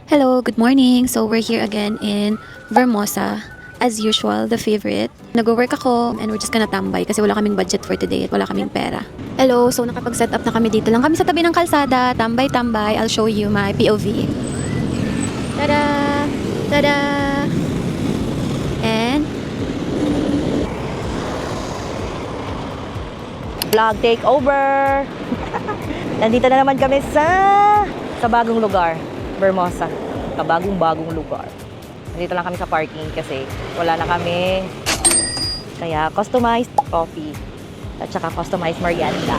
Hello, good morning. So we're here again in Vermosa. As usual, the favorite. Nag-work ako and we're just gonna tambay kasi wala kaming budget for today at wala kaming pera. Hello, so nakapag-set up na kami dito lang kami sa tabi ng kalsada. Tambay-tambay. I'll show you my POV. Tada! Tada! And Vlog takeover! Nandito na naman kami sa bagong lugar, Vermosa. Kabagong-bagong lugar. Nandito lang kami sa parking kasi wala na kami. Kaya customized coffee at saka customized merienda.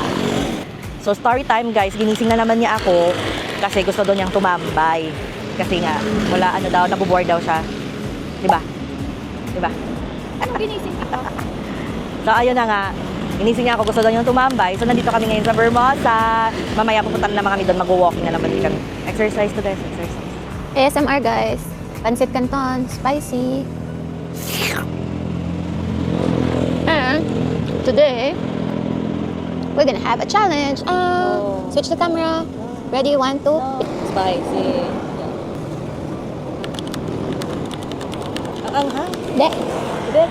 So story time guys, ginising na naman niya ako kasi gusto daw niyang tumambay. Kasi nga, wala daw, nabubore daw siya. Diba? Diba? ginising ako. So ayun na nga, inising niya ako, gusto daw niyang tumambay. So nandito kami ngayon sa Vermosa. Mamaya pupunta na naman kami doon, mag-walking na naman kami. Exercise to guys, exercise. ASMR guys. Pancit Canton, spicy. And today, we're gonna have a challenge. Switch the camera. Ready? 1, 2. Spicy. Ang ha? Hindi. Hindi.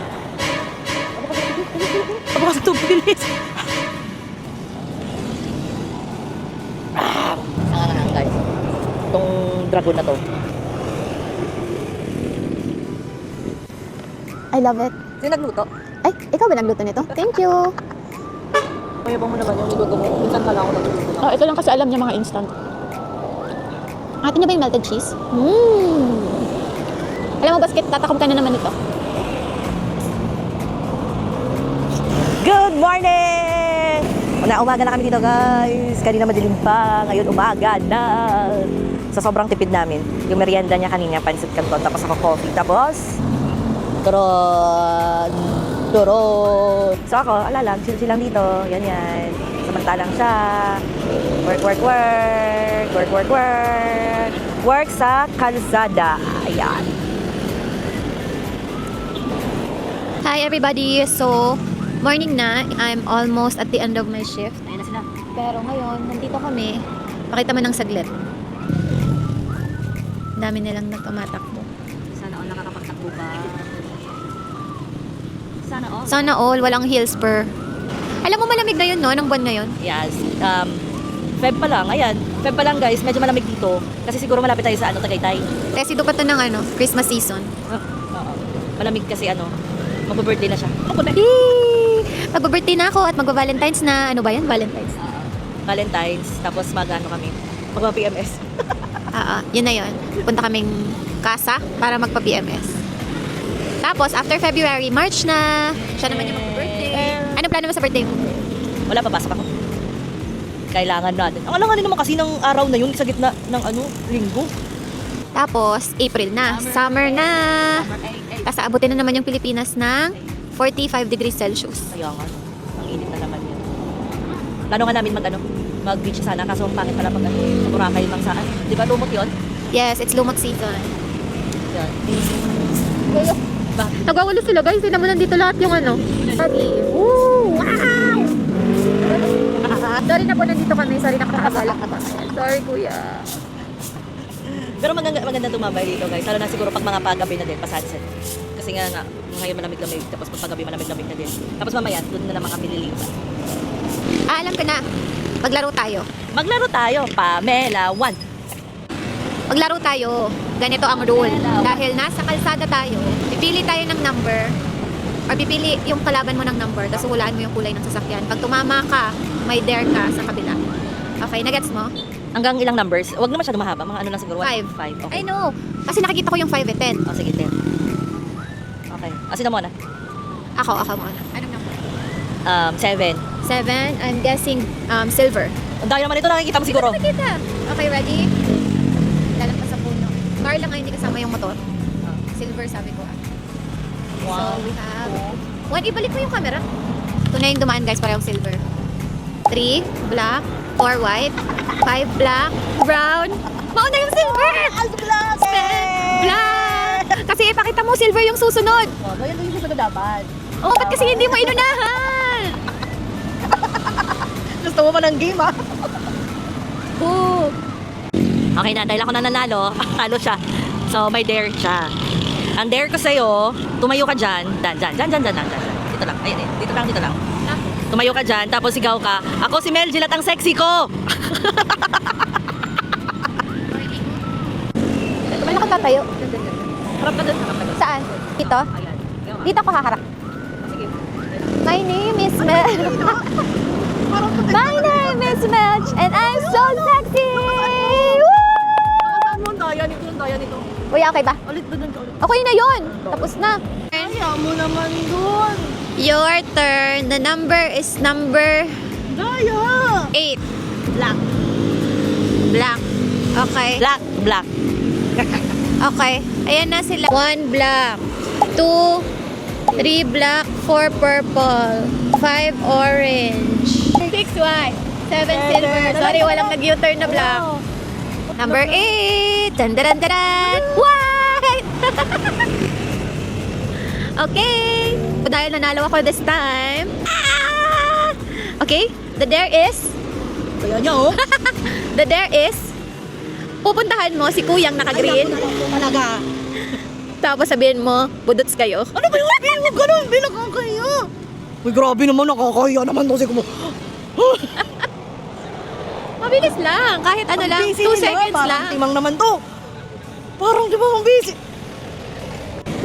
Aba kasi ito, bilis. Ang guys. Itong dragon na to. I love it. Sino nagluto? Ay, ikaw ba nagluto nito? Thank you. Mayabang mo naman yung niluto mo. Minsan ka lang ako nagluluto na. Oh, ito lang kasi alam niya mga instant. Atin niya ba yung melted cheese? Alam mo, basket, tatakom ka na naman ito. Good morning! Umaga na kami dito guys. Kanina madilim pa. Ngayon umaga na. Sa sobrang tipid namin. Yung merienda niya kanina, pancit canton. Tapos ako coffee. Tapos, turon. So ako, lang, chill lang dito. Yan. Samantalang siya. Work. Work sa kalsada. Ayan. Hi everybody! So, morning na. I'm almost at the end of my shift. Ayan na sila. Pero ngayon, nandito kami. Pakita mo ng saglit. Ang dami nilang nagtumatakbo. Sana all nakakapagtakbo ba? Sana all, walang hill spur. Alam mo malamig na yun, no? Nung buwan ngayon. Yes. Feb pa lang. Ayan. Feb pa lang guys. Medyo malamig dito. Kasi siguro malapit tayo sa Tagaytay. Kasi ito pa to ng Christmas season. Oo. Malamig kasi mag-birthday na siya. Yee! Mag-birthday na ako at mag-Valentine's na. Ano ba yan? Valentine's. Valentine's. Tapos kami. Magpa-PMS. Yun na yun. Punta kaming casa para magpa-PMS. Tapos, after February, March na. Siya naman yung mag-birthday. Ano plano mo sa birthday mo? Wala pa, pasok ako. Kailangan natin. Ang alanganin naman kasi ng araw na yun sa gitna ng linggo. Tapos, April na. Summer na. Tapos, aabutin na naman yung Pilipinas ng 45 degrees Celsius. Kaya nga. Ang init na naman yun. Plano nga namin mag-beach sana. Kaso ang pangit pala sa Boracay lang saan. Di ba lumot yun? Yes, it's lumot season. Yan. Nagwawalo sila guys. Sila mo nandito lahat yung Sabi. Woo! Wow! Sorry na po nandito kami. Sorry nakakabala ka pa. Sorry kuya. Pero maganda tumambay dito guys. Lalo na siguro pag mga pagabi na din, pa-sunset. Kasi nga ngayon malamig-lamig. Tapos pag pagabi malamig-lamig na din. Tapos mamaya, doon na naman kami lilipat. Alam ko na. Maglaro tayo. Maglaro tayo, Pamela 1. Maglaro tayo. Ganito ang rule. Dahil nasa kalsada tayo, pipili tayo ng number or pipili yung kalaban mo ng number tapos hulaan mo yung kulay ng sasakyan. Pag tumama ka, may dare ka sa kabila. Okay, nagets mo? Hanggang ilang numbers? Huwag naman masyado mahaba. Mga lang siguro. 5. 5, okay. I know. Kasi nakikita ko yung 5 and 10. Oh, sige, 10. Okay. Sino muna? Ako muna. Anong number? 7. 7. I'm guessing silver. Ang dahil naman ito nakikita mo siguro. Nakikita. Okay, ready? Dalang pa sa puno. Car lang ngayon, hindi kasama yung motor. Silver sabi ko. So, we have... ibalik mo yung camera. Ito na yung dumaan guys, parehong silver. 3, black. 4, white. 5, black. Brown. Mauna yung silver! Black! Black! Kasi ipakita mo, silver yung susunod. Oh, ganyan yung susunod dapat. Oh, ba't kasi hindi mo inunahan? Gusto mo pa ng game, ha? Oh. Okay na, dahil ako na nanalo, talo siya. So, may dare siya. Ang dare ko sa'yo, tumayo ka dyan. Dyan. Dito lang, ayun eh. Dito lang. Tumayo ka dyan, tapos sigaw ka, ako si Mel Gilat, ang sexy ko! Paano ka tatayo? Harap ka dun. Saan? Dito? Ayan. Dito ako haharap. Sige. My name is Mel. My name is Melch and I'm so sexy! Woo! Saan mo? Daya nito. Uy, okay ba? Ulit doon ka ulit. Okay na yon. Tapos na. Kaya mo naman doon. Your turn. The number is number Daya! 8. Black. Black. Okay. Black. Okay. Ayan na sila. 1 black. 2, 3 black. 4 purple. 5 orange. 6 white. 7 silver. Sorry, walang nag-U-turn na black. Number 8. Dandaran. White! Okay. Dahil nanalo ako this time. Ah! Okay. The dare is... Kaya niya oh. The dare is... Pupuntahan mo si kuyang naka-green. Talaga. Tapos sabihin mo, budots kayo. Ano ba yun? Huwag ganun, bilang kang kaya. Uy, grabe naman, nakakaya naman to. Sige mo. Mabilis lang. Kahit ano lang. 2 seconds lang. Timang naman to. Parang di ba ang busy?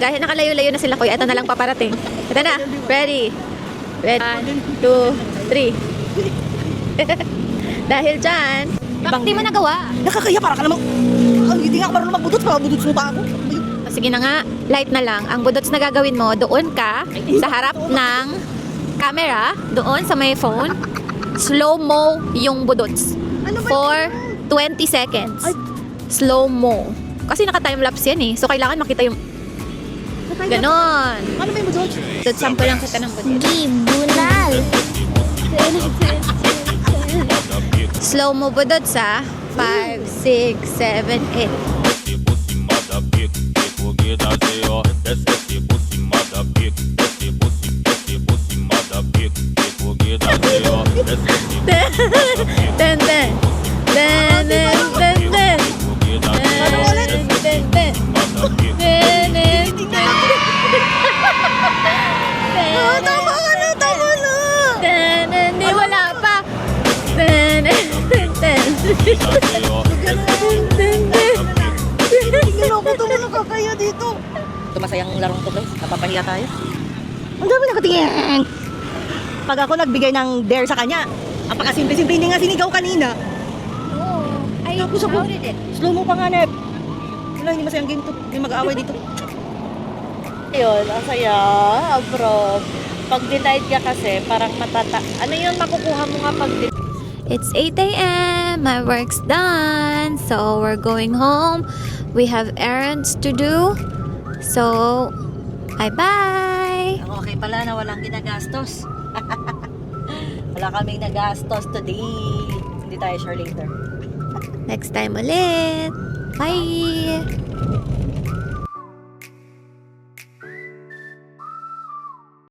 Dahil nakalayo-layo na sila kuya, ito na lang paparating. Ito na. Ready. 1, 2, 3. Dahil dyan, bakit di mo nagawa? Nakakaya, para ka namang... Hindi nga ako marunong magbudot. Budots mo pa ako. O, sige na nga, light na lang. Ang budots na gagawin mo, doon ka sa harap ng camera, doon sa may phone. Slow-mo yung budots. For 20 seconds. Slow-mo. Kasi naka-timelapse yan eh. So, kailangan makita yung... Ganon. Ano ba yung budots? Sample lang kita ng budots. Tribunal. Slow-mo budots ah. 5, 6, 7, 8. Ten, ten. Ten, ten, ten, ten. Ten, ten, ten. Ten, ten, ten. Tama na. Ten, ten, di wala pa. Ten, ten, ten. Ten, ten. Hindi ako ito mo nakakaya dito. Ito masayang larong to guys. Napapahiya tayo. Ang dami nakatingin. Pag ako nagbigay ng dare sa kanya, ang pakasimple-simple hindi nga sinigaw kanina. Oh, I Tapos ako, shouted it. slow mo pa nga, Nep. Wala, hindi masayang game to. Hindi mag-aaway dito. Ayun, ang saya, bro. Pag denied ka kasi, parang ano yun makukuha mo nga pag It's 8 a.m. My work's done. So we're going home. We have errands to do. So, bye-bye. Ang okay pala na walang ginagastos. Wala kaming nagastos today. Hindi tayo sure later. Next time ulit. Bye!